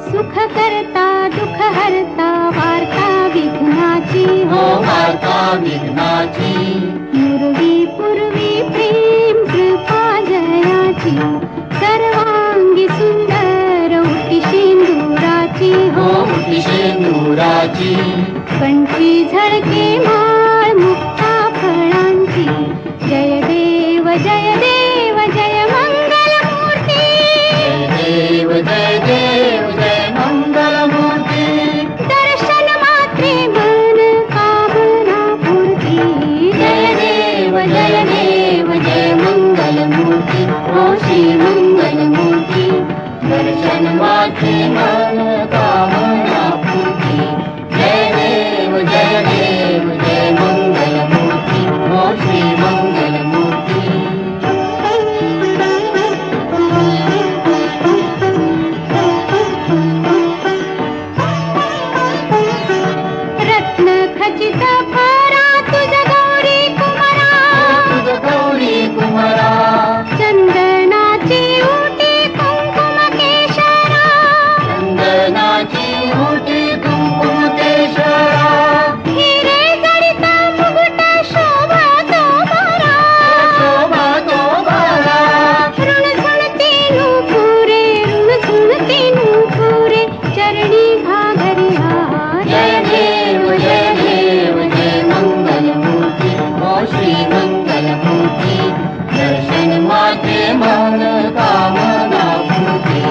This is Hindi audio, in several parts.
सुख करता दुख हरता वार्ता विघ्नाची हो वार्ता विघ्नाची मुरवी पूर्वी प्रेम कृपा जयाची सर्वांगी सुंदर उटी शेंदुराची हो उटी शेंदुराची कंठी झळके माळ मुक्ता फळांची जय देव जय देव जय मंगल मूर्ती जय देव जय देव जय मंगल मूर्ती दर्शन मात्रे मन कामना पूर्ती जय देव जय देव जय मंगल मूर्ती हो श्री मंगल मूर्ती दर्शन मात्रे मन कामना पूर्ती जय देव जय देव जय मंगल मूर्ती हो श्री मंगल मूर्ती रत्न खचित भरा तुझ गौरी कुमारा तुझ गौरी कुमारा चंदनाची उटी कुंकुम केशरा चंदनाची उटी कुंकुम केशरा हिरे जडित मुकुट शोभा तो बरा शोभा तो बाला ऋण झुणते नूपुरे ऋण झुणते नूपुरे चरणी घाघरिया जय देव जय देव जय मंगल मूर्ती हो श्री मंगल मूर्ती दर्शन माते मन कामना पूर्ती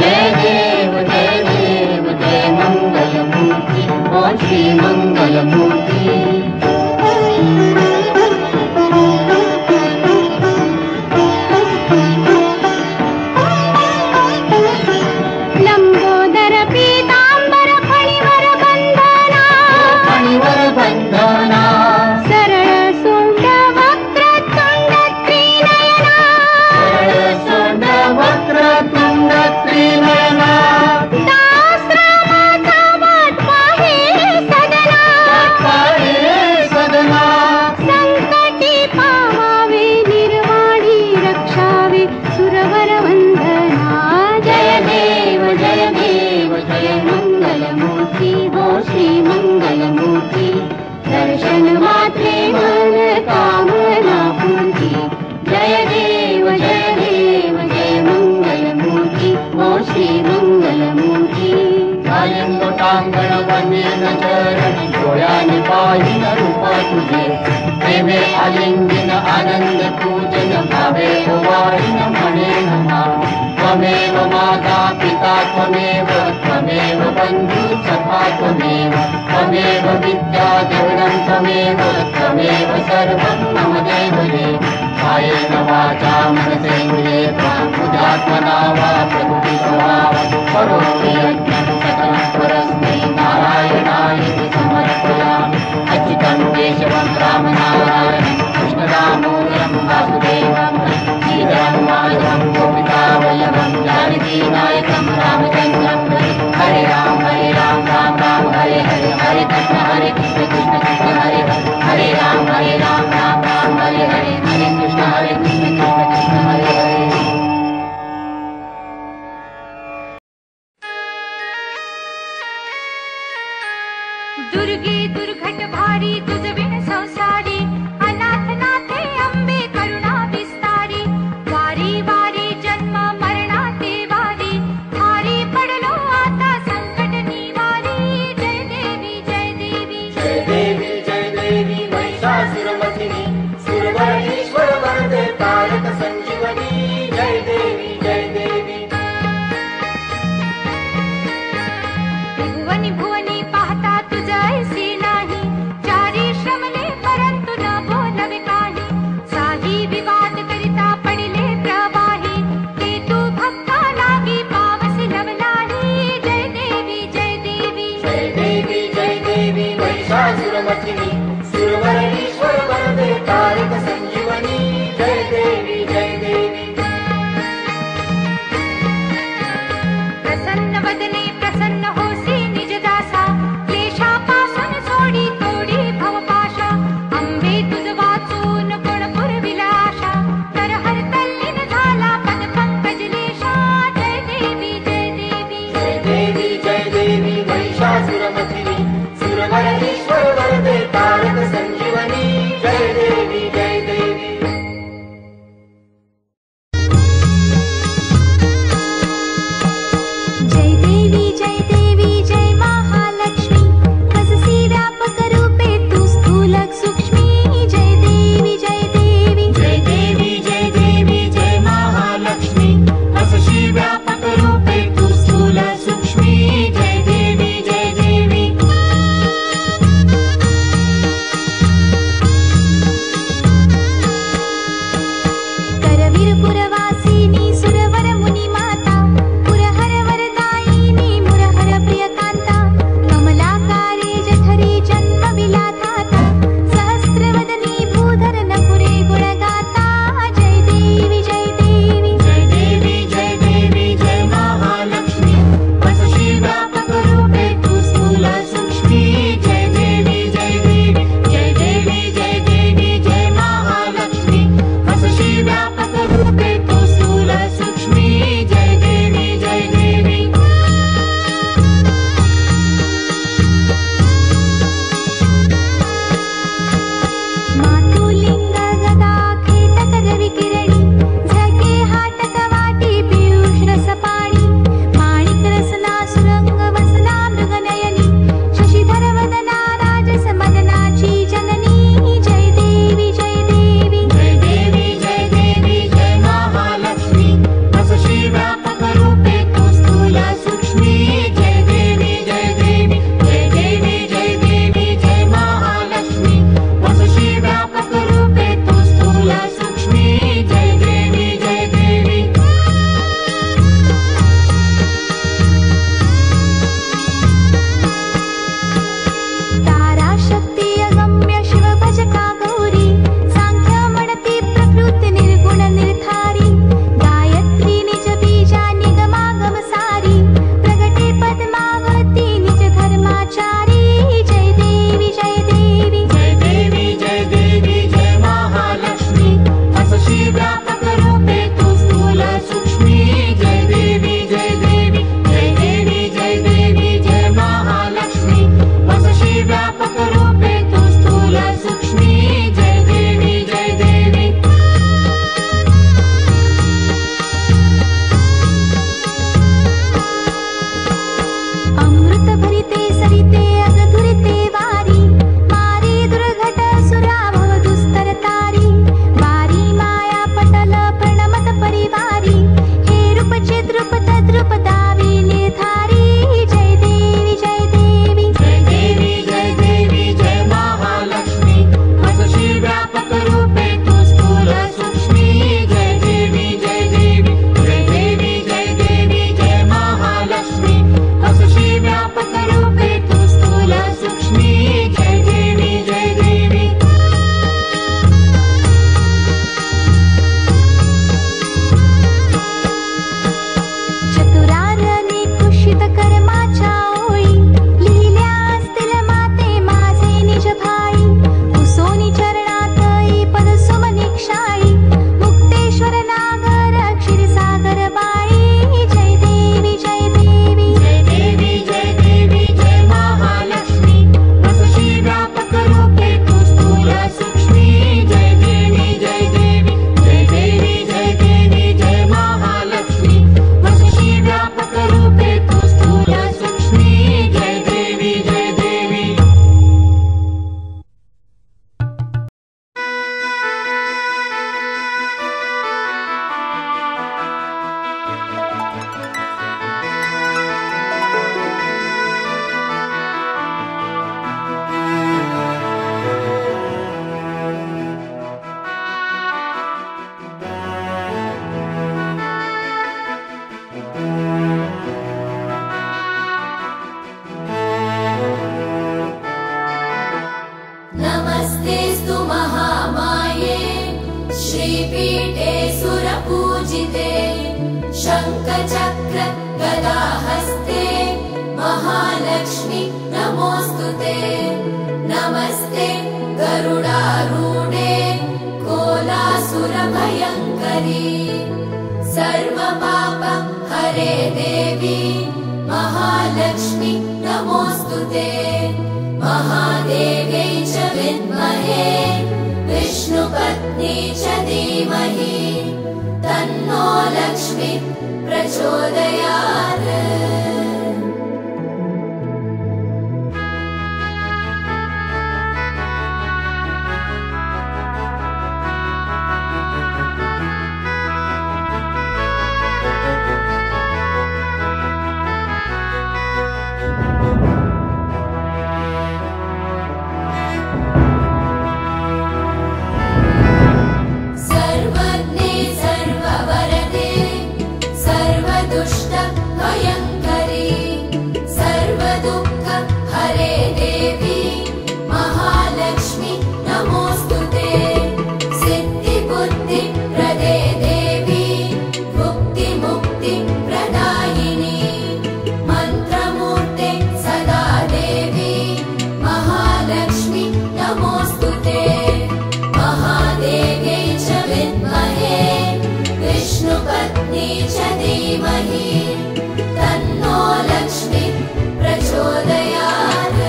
जय देव जय देव जय मंगल मूर्ती हो श्री मंगल मूर्ती लंबोदर पीतांबर फणीवर बंधना फणीवर बंधना सरळ सोंड वक्रतुंड त्रिनयना सरळ सोंड वक्रतुंड त्रिनयना दासरामाचा वाट पाहे सदना पाहे सदना संकटी पावावे निर्वाणी रक्षावे सुरवर वंदना जय देव जय देव जय मंगल मूर्ती हो श्री मंगल मूर्ती दर्शन मात्रे मन कामना पूर्ती जय देव जय मंगल मूर्ती हो श्री मंगल मूर्ती लोटांगण वंदेन चरण डोळ्याने पाहिन रूप तुझे प्रेमे आलिंगन आनंद पूजन भावे ओवाळीन म्हणेन मा त्वमेव माता पिता त्वमेव बंधु सखा त्वमेव विद्या देवनं त्वमेव सर्वं मम देवते कायेन वाचा मनसेन्द्रिये बुद्ध्यात्मना वा प्रकृति स्वभावं करोमि यज्ञं सकलं परस्मै नारायणाय समर्पयामि अच्युतं केशवं रामनारायणं कृष्णदामोदरं वासुदेवं श्रीधरं माधवं गोपिकावल्लभं जानकीनायकं रामचन्द्रं हरे राम राम राम हरे हरे हरे कृष्ण कृष्ण कृष्ण हरे हरे हरे राम राम राम हरे हरे हरे कृष्ण कृष्ण हरे हरे दुर्गे दुर्घट भारी तुझ बिन संसारी शङ्खचक्र गदाहस्ते महालक्ष्मी नमोऽस्तुते। नमस्ते गरुडारूढे कोलासुरभयङ्करी सर्वपाप हरे देवी महालक्ष्मी नमोऽस्तुते। महादेव्यै च विद्महे विष्णुपत्नी च धीमहि तन्नो लक्ष्मी प्रचोदयात्। तन्नो लक्ष्मी प्रचोदयात्।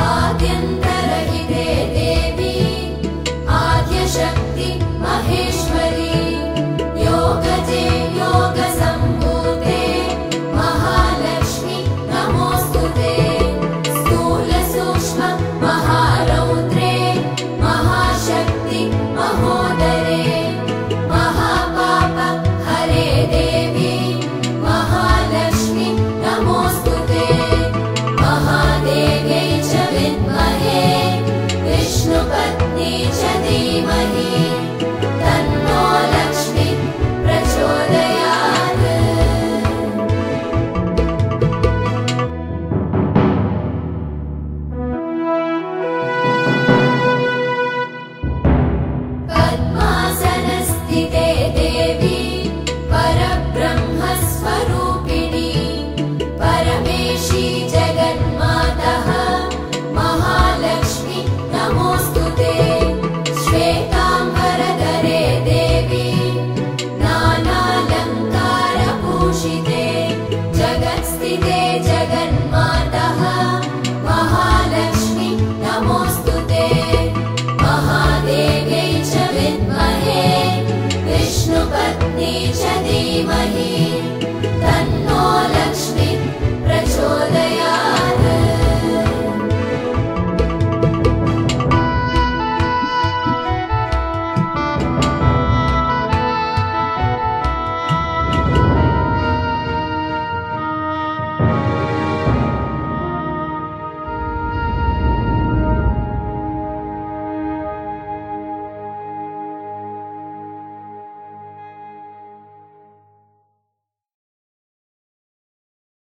आद्यन्तरहिते देवी आद्यशक्ति महेश्वरी योगजे योगसम्भूते महालक्ष्मी नमोऽस्तुते। स्थूलसूक्ष्म महारौद्रे महाशक्ति महोदरे महापाप हरे देवी महालक्ष्मी नमोऽस्तुते। महादेव्यै च विद्महे विष्णुपत्नी च धीमहि तन्नो लक्ष्मी प्रचोदयात्। पद्मासनस्थिते देवी परब्रह्मस्वरूपिणी परमेशी जगन्मातः महालक्ष्मी नमोऽस्तुते। श्वेताम्बरधरे देवी नानालङ्कारभूषिते जगत्स्थिते जगन्मातः महालक्ष्मी नमोऽस्तुते। महादेव्यै च विद्महे विष्णुपत्नी च धीमहि